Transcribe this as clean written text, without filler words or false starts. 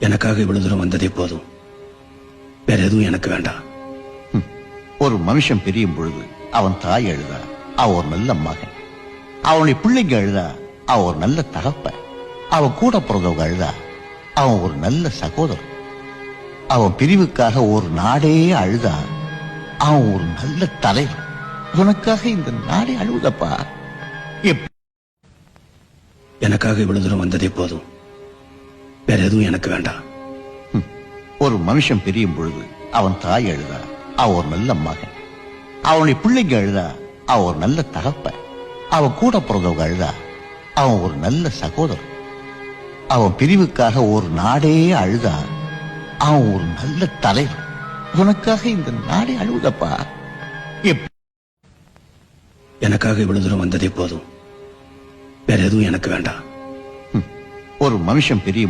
எனக்காக இவ்வளவு தூரம் வந்ததே போதும். வேற எதுவும் எனக்கு வேண்டாம். ஒரு மனுஷன் பிரியும் பொழுது அவன் தாய் அழுதா அவ ஒரு நல்ல மகன், அவனுடைய பிள்ளைங்க அழுதா அவ ஒரு நல்ல தகப்பன், அவன் கூட பிறந்தவங்க அழுதா அவன் ஒரு நல்ல சகோதரன், அவன் பிரிவுக்காக ஒரு நாடே அழுதா அவன் ஒரு நல்ல தலைவர். உனக்காக இந்த நாடே அழுவுதப்பா. எனக்காக இவ்வளவு தூரம் வந்ததே போதும். வேற எதுவும் எனக்கு வேண்டாம். ஒரு மனுஷன் பிரியும் பொழுது அவன் தாய் அழுதா அவ ஒரு நல்ல மகன், அவனுடைய பிள்ளைங்க அழுதா அவன் ஒரு நல்ல தகப்பன், அவன் கூட பிறந்தவங்க அழுதா அவன் ஒரு நல்ல சகோதரன், அவன் பிரிவுக்காக ஒரு நாடே அழுதா அவன் ஒரு நல்ல தலைவர். உனக்காக இந்த நாடே அழுவுதப்பா. எனக்காக இவ்வளவு தூரம் வந்ததே போதும். வேற எதுவும் எனக்கு வேண்டாம். ஒரு மனுஷன் பிரியும்